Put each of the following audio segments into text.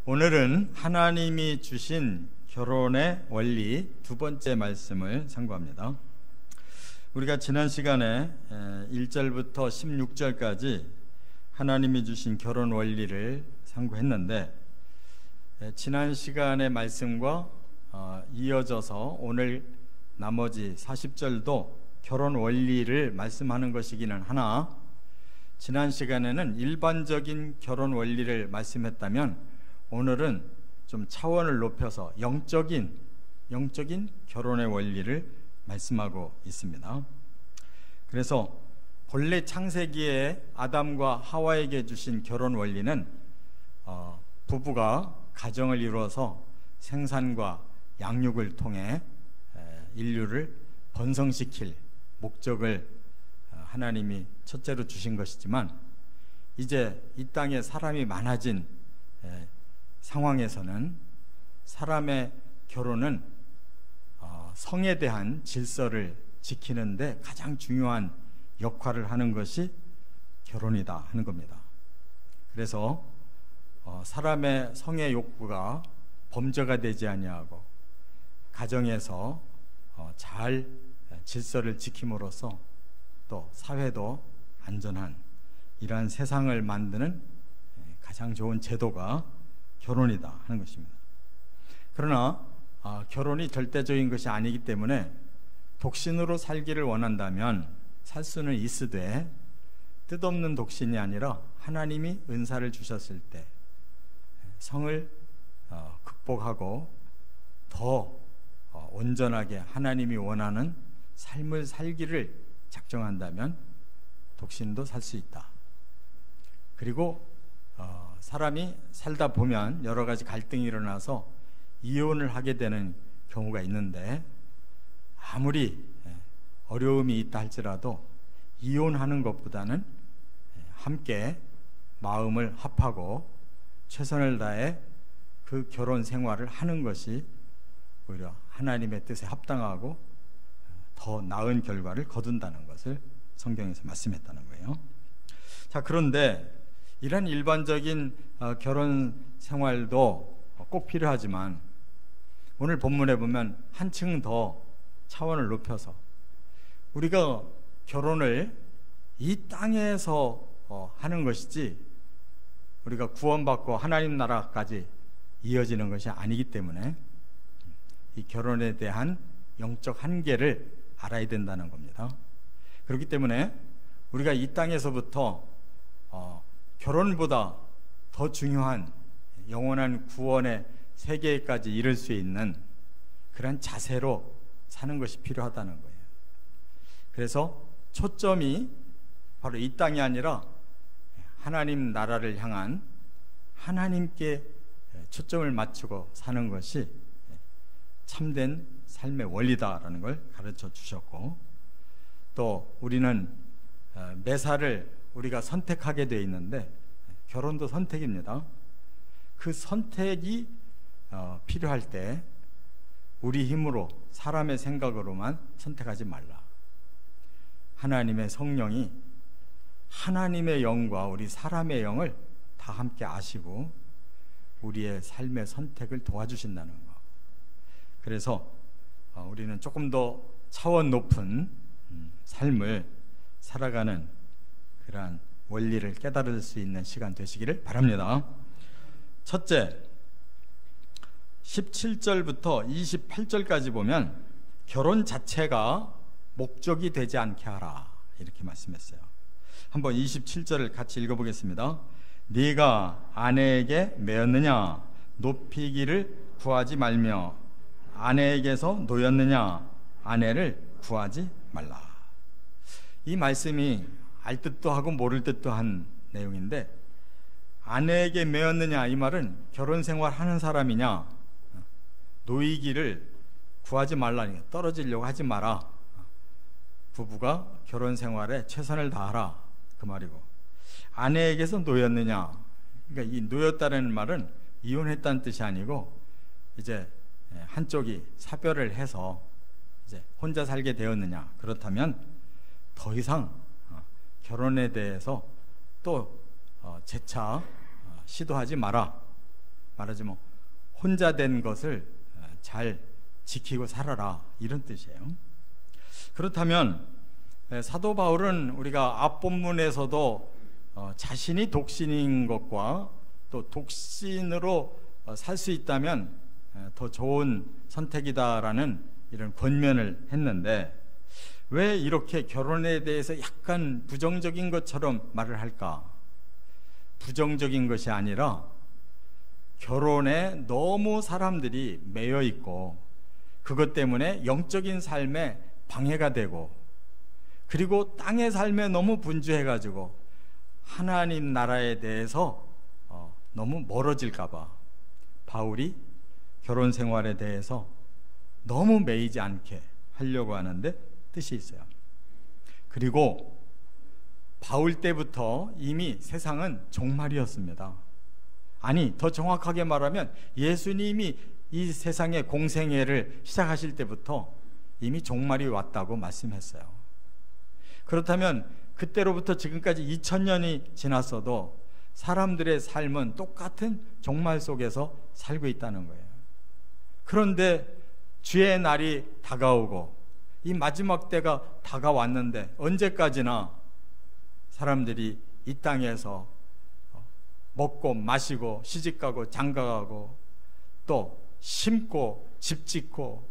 오늘은 하나님이 주신 결혼의 원리 두 번째 말씀을 상고합니다. 우리가 지난 시간에 1절부터 16절까지 하나님이 주신 결혼 원리를 상고했는데, 지난 시간의 말씀과 이어져서 오늘 나머지 40절도 결혼 원리를 말씀하는 것이기는 하나, 지난 시간에는 일반적인 결혼 원리를 말씀했다면 오늘은 좀 차원을 높여서 영적인 결혼의 원리를 말씀하고 있습니다. 그래서 본래 창세기에 아담과 하와에게 주신 결혼 원리는 부부가 가정을 이루어서 생산과 양육을 통해 인류를 번성시킬 목적을 하나님이 첫째로 주신 것이지만, 이제 이 땅에 사람이 많아진 상황에서는 사람의 결혼은 성에 대한 질서를 지키는데 가장 중요한 역할을 하는 것이 결혼이다 하는 겁니다. 그래서 사람의 성의 욕구가 범죄가 되지 아니하고 가정에서 잘 질서를 지킴으로써 또 사회도 안전한 이러한 세상을 만드는 가장 좋은 제도가 결혼이다 하는 것입니다. 그러나 결혼이 절대적인 것이 아니기 때문에 독신으로 살기를 원한다면 살 수는 있으되, 뜻없는 독신이 아니라 하나님이 은사를 주셨을 때 성을 극복하고 더 온전하게 하나님이 원하는 삶을 살기를 작정한다면 독신도 살 수 있다. 그리고 사람이 살다 보면 여러 가지 갈등이 일어나서 이혼을 하게 되는 경우가 있는데, 아무리 어려움이 있다 할지라도 이혼하는 것보다는 함께 마음을 합하고 최선을 다해 그 결혼 생활을 하는 것이 오히려 하나님의 뜻에 합당하고 더 나은 결과를 거둔다는 것을 성경에서 말씀했다는 거예요. 자, 그런데 이런 일반적인 결혼 생활도 꼭 필요하지만, 오늘 본문에 보면 한층 더 차원을 높여서 우리가 결혼을 이 땅에서 하는 것이지 우리가 구원받고 하나님 나라까지 이어지는 것이 아니기 때문에 이 결혼에 대한 영적 한계를 알아야 된다는 겁니다. 그렇기 때문에 우리가 이 땅에서부터 결혼보다 더 중요한 영원한 구원의 세계까지 이를 수 있는 그런 자세로 사는 것이 필요하다는 거예요. 그래서 초점이 바로 이 땅이 아니라 하나님 나라를 향한 하나님께 초점을 맞추고 사는 것이 참된 삶의 원리다라는 걸 가르쳐 주셨고, 또 우리는 매사를 우리가 선택하게 되어 있는데 결혼도 선택입니다. 그 선택이 필요할 때 우리 힘으로 사람의 생각으로만 선택하지 말라. 하나님의 성령이 하나님의 영과 우리 사람의 영을 다 함께 아시고 우리의 삶의 선택을 도와주신다는 것. 그래서 우리는 조금 더 차원 높은 삶을 살아가는 그러한 원리를 깨달을 수 있는 시간 되시기를 바랍니다. 첫째, 17절부터 28절까지 보면 결혼 자체가 목적이 되지 않게 하라 이렇게 말씀했어요. 한번 27절을 같이 읽어보겠습니다. 네가 아내에게 매었느냐 높이기를 구하지 말며 아내에게서 노였느냐 아내를 구하지 말라. 이 말씀이 알 듯도 하고 모를 듯도 한 내용인데, 아내에게 매었느냐 이 말은 결혼 생활하는 사람이냐, 노이기를 구하지 말라니까, 떨어지려고 하지 마라, 부부가 결혼 생활에 최선을 다하라 그 말이고, 아내에게서 노였느냐, 그러니까 이 노였다는 말은 이혼했다는 뜻이 아니고 이제 한쪽이 사별을 해서 이제 혼자 살게 되었느냐, 그렇다면 더 이상 결혼에 대해서 또 재차 시도하지 마라. 말하자면 혼자 된 것을 잘 지키고 살아라, 이런 뜻이에요. 그렇다면 사도 바울은 우리가 앞본문에서도 자신이 독신인 것과 또 독신으로 살 수 있다면 더 좋은 선택이다라는 이런 권면을 했는데, 왜 이렇게 결혼에 대해서 약간 부정적인 것처럼 말을 할까? 부정적인 것이 아니라 결혼에 너무 사람들이 매여 있고 그것 때문에 영적인 삶에 방해가 되고, 그리고 땅의 삶에 너무 분주해가지고 하나님 나라에 대해서 너무 멀어질까봐 바울이 결혼 생활에 대해서 너무 매이지 않게 하려고 하는데 뜻이 있어요. 그리고 바울 때부터 이미 세상은 종말이었습니다. 아니, 더 정확하게 말하면 예수님이 이 세상의 공생애를 시작하실 때부터 이미 종말이 왔다고 말씀했어요. 그렇다면 그때로부터 지금까지 2000년이 지났어도 사람들의 삶은 똑같은 종말 속에서 살고 있다는 거예요. 그런데 주의 날이 다가오고 이 마지막 때가 다가왔는데 언제까지나 사람들이 이 땅에서 먹고 마시고 시집가고 장가가고 또 심고 집 짓고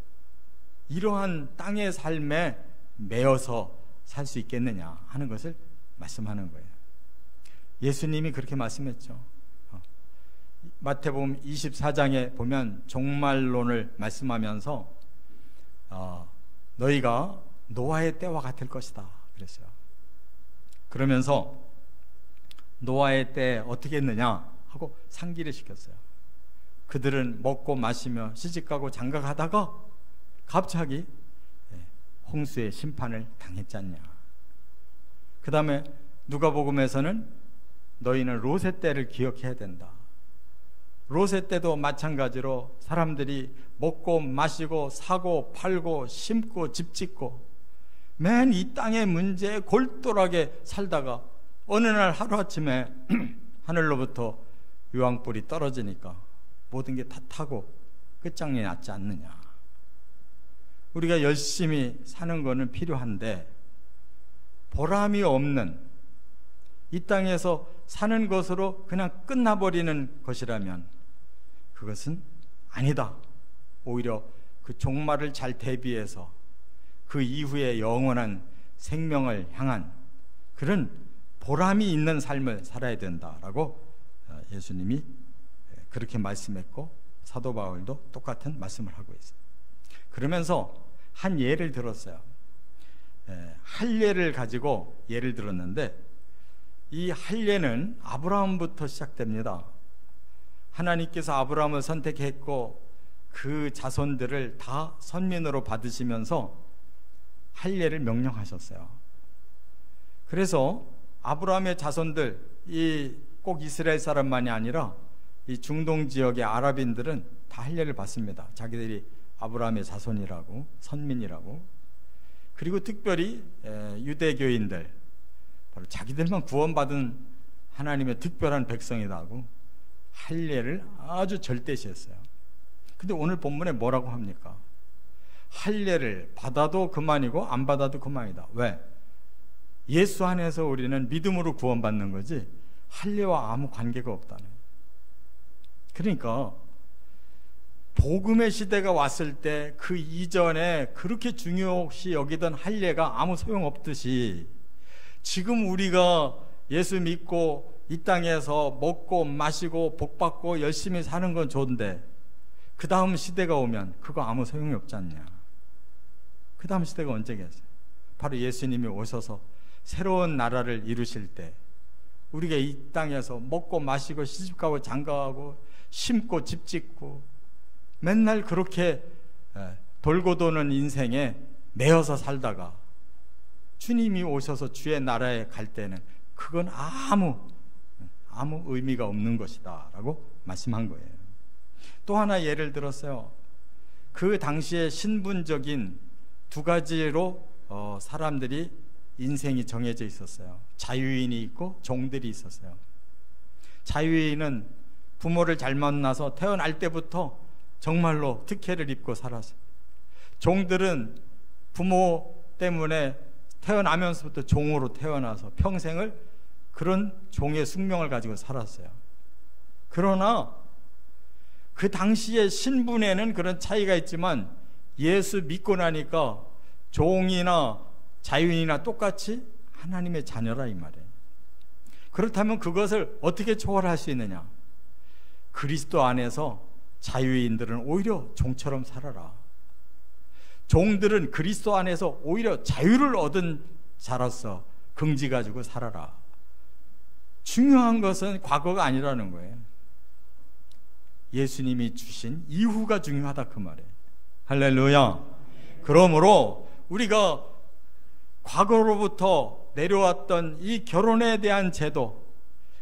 이러한 땅의 삶에 매여서 살 수 있겠느냐 하는 것을 말씀하는 거예요. 예수님이 그렇게 말씀했죠. 마태복음 24장에 보면 종말론을 말씀하면서 너희가 노아의 때와 같을 것이다 그랬어요. 그러면서 노아의 때 어떻게 했느냐 하고 상기를 시켰어요. 그들은 먹고 마시며 시집가고 장가가다가 갑자기 홍수의 심판을 당했지 않냐. 그 다음에 누가복음에서는 너희는 롯의 때를 기억해야 된다. 롯의 때도 마찬가지로 사람들이 먹고 마시고 사고 팔고 심고 집 짓고 맨 이 땅의 문제에 골똘하게 살다가 어느 날 하루아침에 하늘로부터 유황불이 떨어지니까 모든 게 다 타고 끝장이 났지 않느냐. 우리가 열심히 사는 거는 필요한데 보람이 없는 이 땅에서 사는 것으로 그냥 끝나버리는 것이라면 그것은 아니다. 오히려 그 종말을 잘 대비해서 그 이후에 영원한 생명을 향한 그런 보람이 있는 삶을 살아야 된다라고 예수님이 그렇게 말씀했고 사도 바울도 똑같은 말씀을 하고 있어요. 그러면서 한 예를 들었어요. 할례를 가지고 예를 들었는데 이 할례는 아브라함부터 시작됩니다. 하나님께서 아브라함을 선택했고 그 자손들을 다 선민으로 받으시면서 할례를 명령하셨어요. 그래서 아브라함의 자손들, 꼭 이스라엘 사람만이 아니라 이 중동 지역의 아랍인들은 다 할례를 받습니다. 자기들이 아브라함의 자손이라고, 선민이라고. 그리고 특별히 유대교인들, 바로 자기들만 구원받은 하나님의 특별한 백성이라고 할례를 아주 절대시했어요. 근데 오늘 본문에 뭐라고 합니까? 할례를 받아도 그만이고 안 받아도 그만이다. 왜? 예수 안에서 우리는 믿음으로 구원받는 거지 할례와 아무 관계가 없다네. 그러니까 복음의 시대가 왔을 때 그 이전에 그렇게 중요시 여기던 할례가 아무 소용없듯이 지금 우리가 예수 믿고 이 땅에서 먹고 마시고 복받고 열심히 사는 건 좋은데 그 다음 시대가 오면 그거 아무 소용이 없지 않냐. 그 다음 시대가 언제겠어요? 바로 예수님이 오셔서 새로운 나라를 이루실 때 우리가 이 땅에서 먹고 마시고 시집가고 장가가고 심고 집 짓고 맨날 그렇게 돌고 도는 인생에 매여서 살다가 주님이 오셔서 주의 나라에 갈 때는 그건 아무 의미가 없는 것이다 라고 말씀한 거예요. 또 하나 예를 들었어요. 그 당시에 신분적인 두 가지로 사람들이 인생이 정해져 있었어요. 자유인이 있고 종들이 있었어요. 자유인은 부모를 잘 만나서 태어날 때부터 정말로 특혜를 입고 살았어요. 종들은 부모 때문에 태어나면서부터 종으로 태어나서 평생을 그런 종의 숙명을 가지고 살았어요. 그러나 그 당시의 신분에는 그런 차이가 있지만 예수 믿고 나니까 종이나 자유인이나 똑같이 하나님의 자녀라 이 말이에요. 그렇다면 그것을 어떻게 초월할 수 있느냐? 그리스도 안에서 자유인들은 오히려 종처럼 살아라. 종들은 그리스도 안에서 오히려 자유를 얻은 자로서 긍지 가지고 살아라. 중요한 것은 과거가 아니라는 거예요. 예수님이 주신 이후가 중요하다 그 말이에요. 할렐루야. 그러므로 우리가 과거로부터 내려왔던 이 결혼에 대한 제도,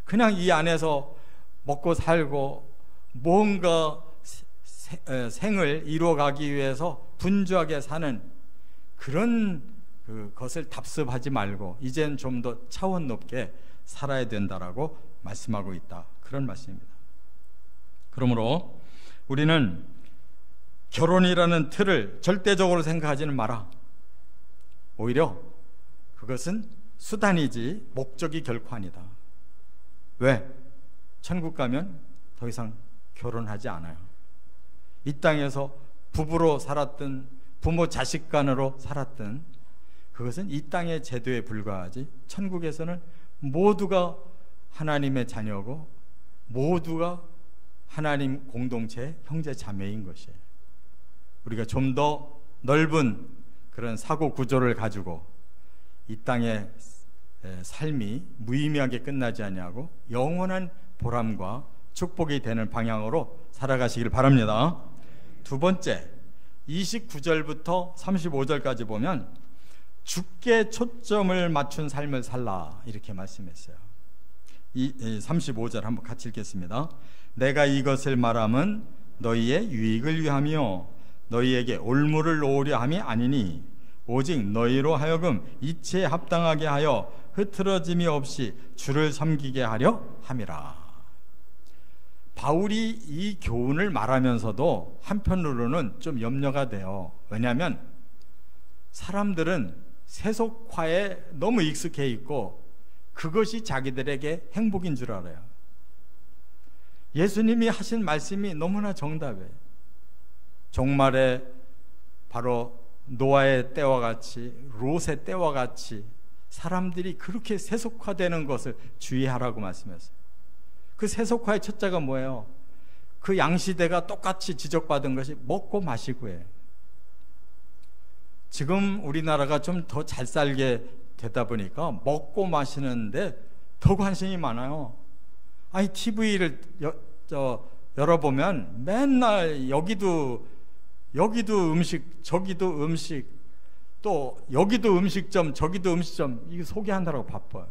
그냥 이 안에서 먹고 살고 뭔가 생을 이루어가기 위해서 분주하게 사는 그런 것을 답습하지 말고 이젠 좀 더 차원 높게 살아야 된다라고 말씀하고 있다, 그런 말씀입니다. 그러므로 우리는 결혼이라는 틀을 절대적으로 생각하지는 마라. 오히려 그것은 수단이지 목적이 결코 아니다. 왜? 천국 가면 더 이상 결혼하지 않아요. 이 땅에서 부부로 살았든 부모 자식 간으로 살았든 그것은 이 땅의 제도에 불과하지, 천국에서는 모두가 하나님의 자녀고 모두가 하나님 공동체 형제 자매인 것이에요. 우리가 좀 더 넓은 그런 사고 구조를 가지고 이 땅의 삶이 무의미하게 끝나지 않냐고 영원한 보람과 축복이 되는 방향으로 살아가시길 바랍니다. 두 번째, 29절부터 35절까지 보면 주께 초점을 맞춘 삶을 살라 이렇게 말씀했어요. 35절 한번 같이 읽겠습니다. 내가 이것을 말함은 너희의 유익을 위하며 너희에게 올무를 놓으려 함이 아니니 오직 너희로 하여금 이치에 합당하게 하여 흐트러짐이 없이 주를 섬기게 하려 함이라. 바울이 이 교훈을 말하면서도 한편으로는 좀 염려가 돼요. 왜냐하면 사람들은 세속화에 너무 익숙해 있고 그것이 자기들에게 행복인 줄 알아요. 예수님이 하신 말씀이 너무나 정답이에요. 종말에 바로 노아의 때와 같이 롯의 때와 같이 사람들이 그렇게 세속화되는 것을 주의하라고 말씀했어요. 그 세속화의 첫째가 뭐예요? 그 양시대가 똑같이 지적받은 것이 먹고 마시고예요. 지금 우리나라가 좀 더 잘 살게 되다 보니까 먹고 마시는데 더 관심이 많아요. 아니 TV를 열어보면 맨날 여기도 음식, 저기도 음식, 또 여기도 음식점, 저기도 음식점, 이거 소개한다고 바빠요.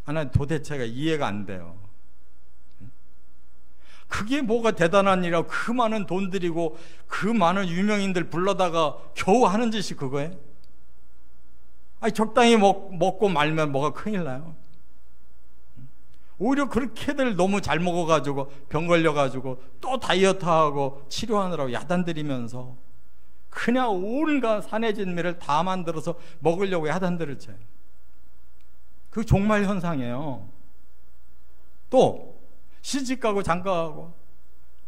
난 도대체가 이해가 안 돼요. 그게 뭐가 대단한 일이라고 그 많은 돈 들이고 그 많은 유명인들 불러다가 겨우 하는 짓이 그거예요? 아니 적당히 먹고 말면 뭐가 큰일 나요. 오히려 그렇게들 너무 잘 먹어가지고 병 걸려가지고 또 다이어트하고 치료하느라고 야단들이면서 그냥 온갖 산해진미를 다 만들어서 먹으려고 야단들을 쳐요. 그 종말 현상이에요. 또 시집가고 장가가고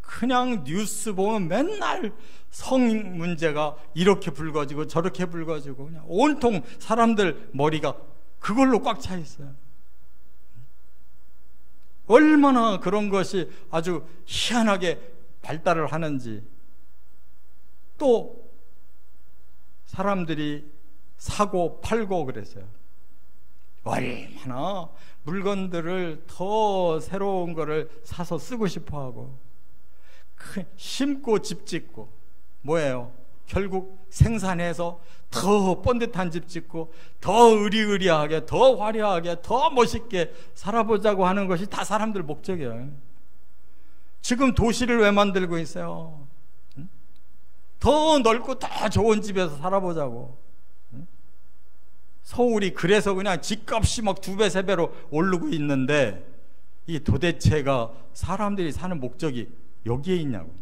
그냥 뉴스 보면 맨날 성 문제가 이렇게 불거지고 저렇게 불거지고 그냥 온통 사람들 머리가 그걸로 꽉 차 있어요. 얼마나 그런 것이 아주 희한하게 발달을 하는지. 또 사람들이 사고 팔고 그랬어요. 얼마나 물건들을 더 새로운 거를 사서 쓰고 싶어하고 심고 집 짓고 뭐예요? 결국 생산해서 더 번듯한 집 짓고 더 의리의리하게 더 화려하게 더 멋있게 살아보자고 하는 것이 다 사람들 목적이에요. 지금 도시를 왜 만들고 있어요? 더 넓고 더 좋은 집에서 살아보자고. 서울이 그래서 그냥 집값이 막 2배, 3배로 오르고 있는데 이 도대체가 사람들이 사는 목적이 여기에 있냐고.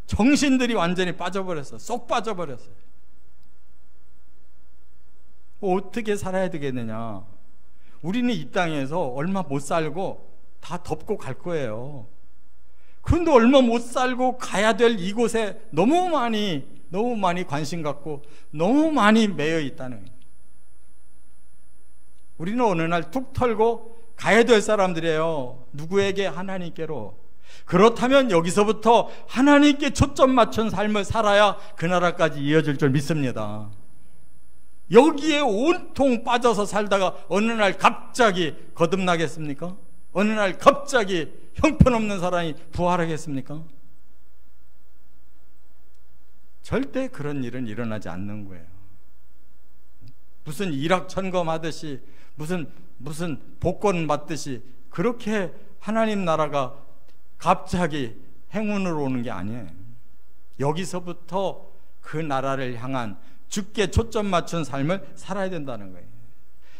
정신들이 완전히 빠져버렸어. 쏙 빠져버렸어요. 어떻게 살아야 되겠느냐. 우리는 이 땅에서 얼마 못 살고 다 덮고 갈 거예요. 그런데 얼마 못 살고 가야 될 이곳에 너무 많이 관심 갖고 너무 많이 매여 있다는 거예요. 우리는 어느 날 툭 털고 가야 될 사람들이에요. 누구에게? 하나님께로. 그렇다면 여기서부터 하나님께 초점 맞춘 삶을 살아야 그 나라까지 이어질 줄 믿습니다. 여기에 온통 빠져서 살다가 어느 날 갑자기 거듭나겠습니까? 어느 날 갑자기 형편없는 사람이 부활하겠습니까? 절대 그런 일은 일어나지 않는 거예요. 무슨 일확천금하듯이 무슨 복권 받듯이 그렇게 하나님 나라가 갑자기 행운으로 오는 게 아니에요. 여기서부터 그 나라를 향한 주께 초점 맞춘 삶을 살아야 된다는 거예요.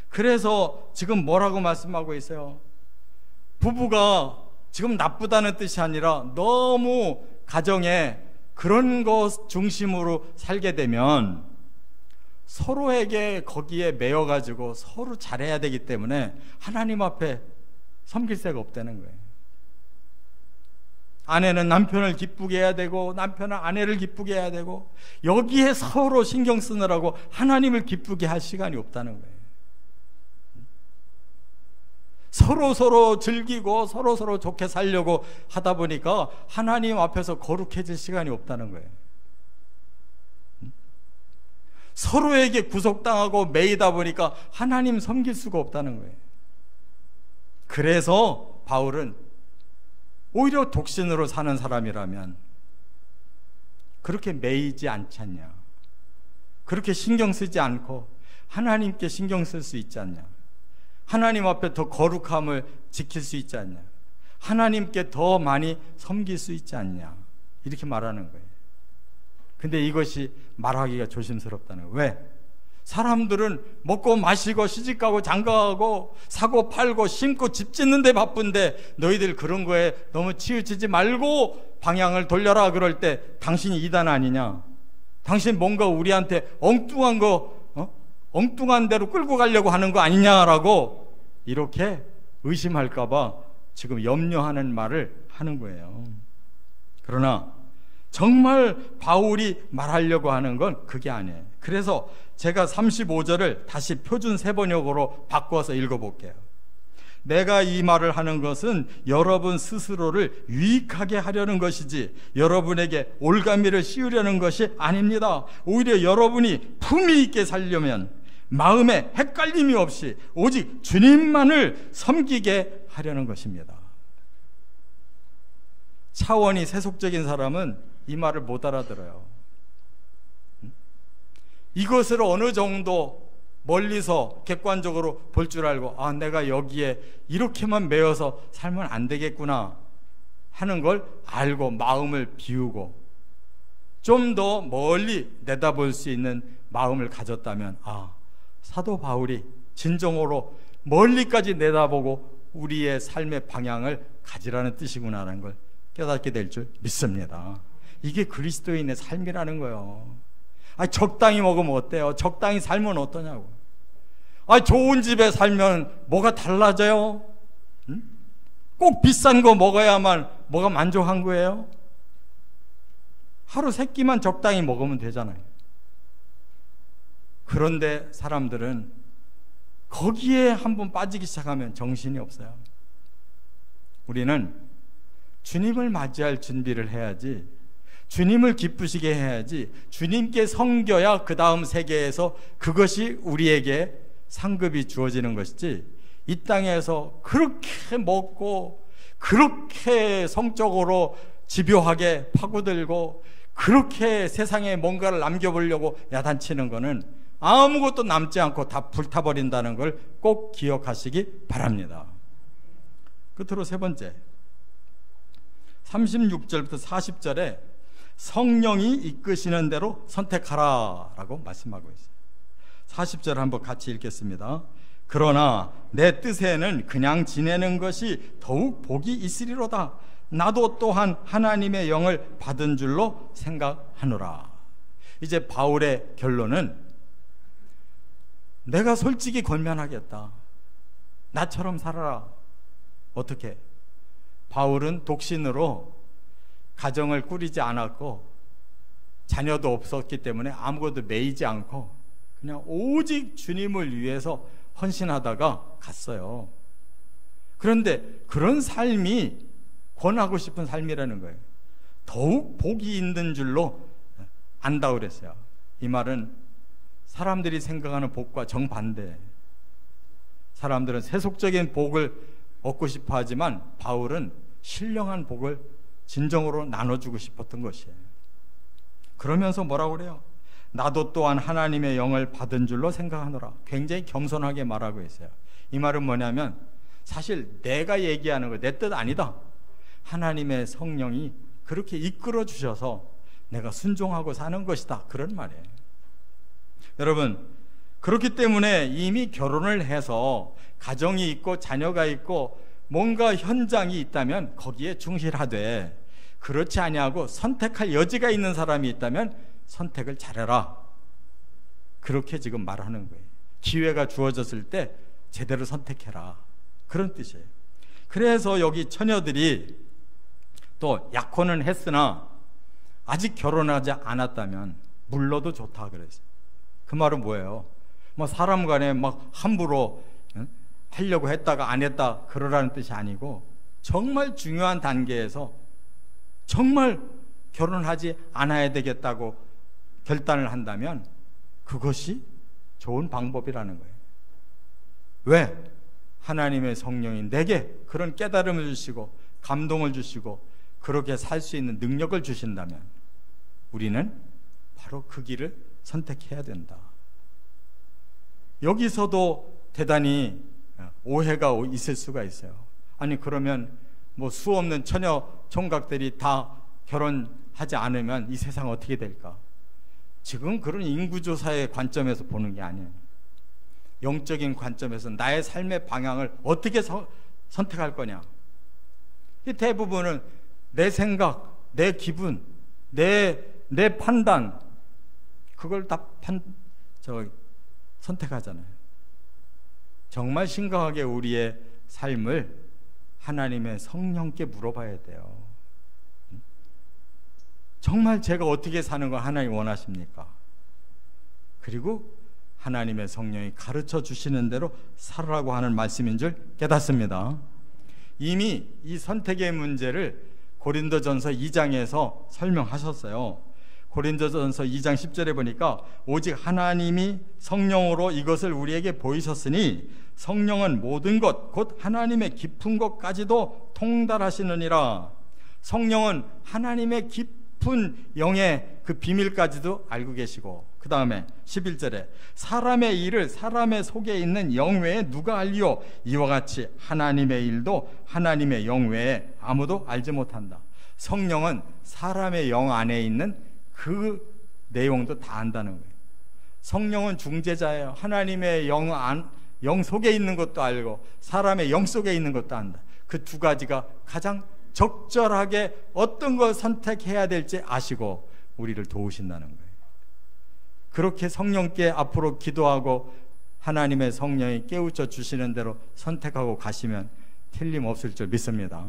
그래서 지금 뭐라고 말씀하고 있어요? 부부가 지금 나쁘다는 뜻이 아니라 너무 가정에 그런 것 중심으로 살게 되면 서로에게 거기에 매여가지고 서로 잘해야 되기 때문에 하나님 앞에 섬길 새가 없다는 거예요. 아내는 남편을 기쁘게 해야 되고 남편은 아내를 기쁘게 해야 되고 여기에 서로 신경 쓰느라고 하나님을 기쁘게 할 시간이 없다는 거예요. 서로 즐기고 서로 좋게 살려고 하다 보니까 하나님 앞에서 거룩해질 시간이 없다는 거예요. 서로에게 구속당하고 매이다 보니까 하나님 섬길 수가 없다는 거예요. 그래서 바울은 오히려 독신으로 사는 사람이라면 그렇게 매이지 않잖냐, 그렇게 신경 쓰지 않고 하나님께 신경 쓸 수 있지 않냐, 하나님 앞에 더 거룩함을 지킬 수 있지 않냐, 하나님께 더 많이 섬길 수 있지 않냐, 이렇게 말하는 거예요. 근데 이것이 말하기가 조심스럽다는 거예요. 왜? 사람들은 먹고 마시고 시집가고 장가가고 사고 팔고 심고 집 짓는 데 바쁜데 너희들 그런 거에 너무 치우치지 말고 방향을 돌려라. 그럴 때 당신이 이단 아니냐, 당신 뭔가 우리한테 엉뚱한 대로 끌고 가려고 하는 거 아니냐라고 이렇게 의심할까 봐 지금 염려하는 말을 하는 거예요. 그러나 정말 바울이 말하려고 하는 건 그게 아니에요. 그래서 제가 35절을 다시 표준 세번역으로 바꿔서 읽어볼게요. 내가 이 말을 하는 것은 여러분 스스로를 유익하게 하려는 것이지 여러분에게 올가미를 씌우려는 것이 아닙니다. 오히려 여러분이 품위 있게 살려면 마음에 헷갈림이 없이 오직 주님만을 섬기게 하려는 것입니다. 차원이 세속적인 사람은 이 말을 못 알아들어요. 이것을 어느 정도 멀리서 객관적으로 볼 줄 알고 내가 여기에 이렇게만 매여서 살면 안 되겠구나 하는 걸 알고 마음을 비우고 좀 더 멀리 내다볼 수 있는 마음을 가졌다면 사도 바울이 진정으로 멀리까지 내다보고 우리의 삶의 방향을 가지라는 뜻이구나라는 걸 깨닫게 될 줄 믿습니다. 이게 그리스도인의 삶이라는 거예요. 적당히 먹으면 어때요? 적당히 살면 어떠냐고. 좋은 집에 살면 뭐가 달라져요? 꼭 비싼 거 먹어야만 뭐가 만족한 거예요? 하루 세 끼만 적당히 먹으면 되잖아요. 그런데 사람들은 거기에 한번 빠지기 시작하면 정신이 없어요. 우리는 주님을 맞이할 준비를 해야지, 주님을 기쁘시게 해야지, 주님께 섬겨야 그 다음 세계에서 그것이 우리에게 상급이 주어지는 것이지, 이 땅에서 그렇게 먹고 그렇게 성적으로 집요하게 파고들고 그렇게 세상에 뭔가를 남겨보려고 야단치는 거는 아무것도 남지 않고 다 불타버린다는 걸 꼭 기억하시기 바랍니다. 끝으로 세 번째, 36절부터 40절에 성령이 이끄시는 대로 선택하라 라고 말씀하고 있어요. 40절 한번 같이 읽겠습니다. 그러나 내 뜻에는 그냥 지내는 것이 더욱 복이 있으리로다. 나도 또한 하나님의 영을 받은 줄로 생각하노라. 이제 바울의 결론은 내가 솔직히 권면하겠다. 나처럼 살아라. 어떻게? 바울은 독신으로 가정을 꾸리지 않았고 자녀도 없었기 때문에 아무것도 매이지 않고 그냥 오직 주님을 위해서 헌신하다가 갔어요. 그런데 그런 삶이 권하고 싶은 삶이라는 거예요. 더욱 복이 있는 줄로 안다 그랬어요. 이 말은 사람들이 생각하는 복과 정반대. 사람들은 세속적인 복을 얻고 싶어 하지만 바울은 신령한 복을 진정으로 나눠주고 싶었던 것이에요. 그러면서 뭐라고 그래요? 나도 또한 하나님의 영을 받은 줄로 생각하노라. 굉장히 겸손하게 말하고 있어요. 이 말은 뭐냐면 사실 내가 얘기하는 거 내 뜻 아니다. 하나님의 성령이 그렇게 이끌어 주셔서 내가 순종하고 사는 것이다. 그런 말이에요. 여러분, 그렇기 때문에 이미 결혼을 해서 가정이 있고 자녀가 있고 뭔가 현장이 있다면 거기에 충실하되, 그렇지 아니하고 선택할 여지가 있는 사람이 있다면 선택을 잘해라. 그렇게 지금 말하는 거예요. 기회가 주어졌을 때 제대로 선택해라. 그런 뜻이에요. 그래서 여기 처녀들이 또 약혼은 했으나 아직 결혼하지 않았다면 물러도 좋다 그랬어요. 그 말은 뭐예요? 뭐 사람 간에 막 함부로 하려고 했다가 안 했다 그러라는 뜻이 아니고, 정말 중요한 단계에서 정말 결혼하지 않아야 되겠다고 결단을 한다면 그것이 좋은 방법이라는 거예요. 왜? 하나님의 성령이 내게 그런 깨달음을 주시고 감동을 주시고 그렇게 살 수 있는 능력을 주신다면 우리는 바로 그 길을 선택해야 된다. 여기서도 대단히 오해가 있을 수가 있어요. 아니 그러면 뭐 수 없는 처녀 총각들이 다 결혼하지 않으면 이 세상 어떻게 될까? 지금 그런 인구조사의 관점에서 보는 게 아니에요. 영적인 관점에서 나의 삶의 방향을 어떻게 선택할 거냐. 이 대부분은 내 생각, 내 기분, 내 판단, 그걸 다 선택하잖아요. 정말 심각하게 우리의 삶을 하나님의 성령께 물어봐야 돼요. 정말 제가 어떻게 사는 걸 하나님 원하십니까? 그리고 하나님의 성령이 가르쳐 주시는 대로 살으라고 하는 말씀인 줄 깨닫습니다. 이미 이 선택의 문제를 고린도전서 2장에서 설명하셨어요. 고린도전서 2장 10절에 보니까 오직 하나님이 성령으로 이것을 우리에게 보이셨으니 성령은 모든 것 곧 하나님의 깊은 것까지도 통달하시느니라. 성령은 하나님의 깊은 영의 그 비밀까지도 알고 계시고, 그 다음에 11절에 사람의 일을 사람의 속에 있는 영 외에 누가 알리오? 이와 같이 하나님의 일도 하나님의 영 외에 아무도 알지 못한다. 성령은 사람의 영 안에 있는 그 내용도 다 안다는 거예요. 성령은 중재자예요. 하나님의 영 속에 있는 것도 알고 사람의 영 속에 있는 것도 안다. 그 두 가지가 가장 적절하게 어떤 걸 선택해야 될지 아시고 우리를 도우신다는 거예요. 그렇게 성령께 앞으로 기도하고 하나님의 성령이 깨우쳐 주시는 대로 선택하고 가시면 틀림없을 줄 믿습니다.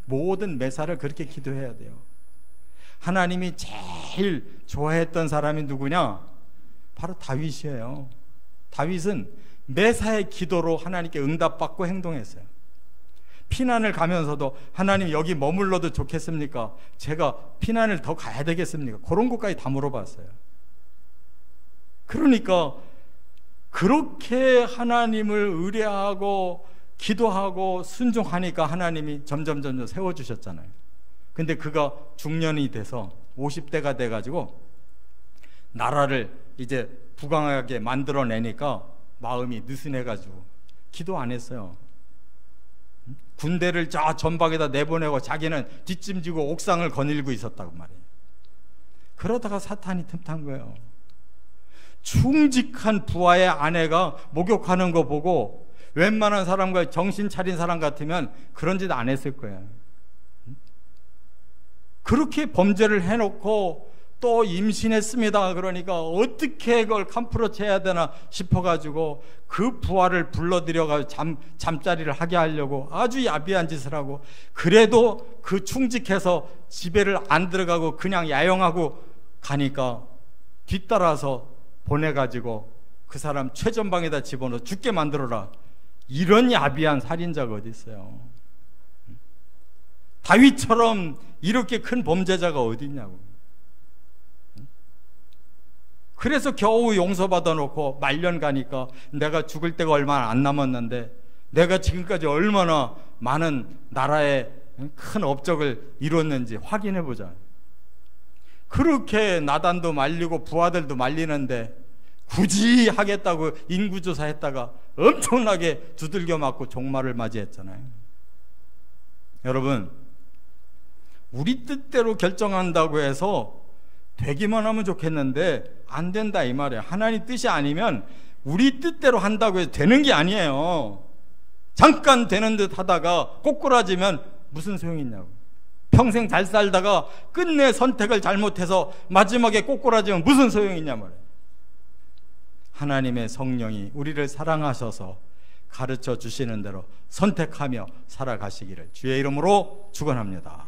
모든 매사를 그렇게 기도해야 돼요. 하나님이 제일 좋아했던 사람이 누구냐? 바로 다윗이에요. 다윗은 매사의 기도로 하나님께 응답받고 행동했어요. 피난을 가면서도 하나님 여기 머물러도 좋겠습니까? 제가 피난을 더 가야 되겠습니까? 그런 것까지 다 물어봤어요. 그러니까 그렇게 하나님을 의뢰하고 기도하고 순종하니까 하나님이 점점 세워주셨잖아요. 근데 그가 중년이 돼서 50대가 돼가지고 나라를 이제 부강하게 만들어내니까 마음이 느슨해가지고 기도 안 했어요. 군대를 저 전방에다 내보내고 자기는 뒷짐지고 옥상을 거닐고 있었다고 말이에요. 그러다가 사탄이 틈탄 거예요. 충직한 부하의 아내가 목욕하는 거 보고 웬만한 사람과 정신 차린 사람 같으면 그런 짓 안 했을 거야. 그렇게 범죄를 해놓고 또 임신했습니다. 그러니까 어떻게 그걸 캄프로쳐야 되나 싶어가지고 그 부하를 불러들여가지고 잠자리를 하게 하려고 아주 야비한 짓을 하고, 그래도 그 충직해서 집에를 안 들어가고 그냥 야영하고 가니까 뒤따라서 보내가지고 그 사람 최전방에다 집어넣어 죽게 만들어라. 이런 야비한 살인자가 어디 있어요? 다윗처럼 이렇게 큰 범죄자가 어디 있냐고. 그래서 겨우 용서받아 놓고 말년 가니까 내가 죽을 때가 얼마 안 남았는데 내가 지금까지 얼마나 많은 나라의 큰 업적을 이뤘는지 확인해 보자. 그렇게 나단도 말리고 부하들도 말리는데 굳이 하겠다고 인구조사 했다가 엄청나게 두들겨 맞고 종말을 맞이했잖아요. 여러분, 우리 뜻대로 결정한다고 해서 되기만 하면 좋겠는데 안 된다 이 말이에요. 하나님 뜻이 아니면 우리 뜻대로 한다고 해서 되는 게 아니에요. 잠깐 되는 듯 하다가 꼬꾸라지면 무슨 소용이 있냐고. 평생 잘 살다가 끝내 선택을 잘못해서 마지막에 꼬꾸라지면 무슨 소용이 있냐 말이에요. 하나님의 성령이 우리를 사랑하셔서 가르쳐 주시는 대로 선택하며 살아가시기를 주의 이름으로 축원합니다.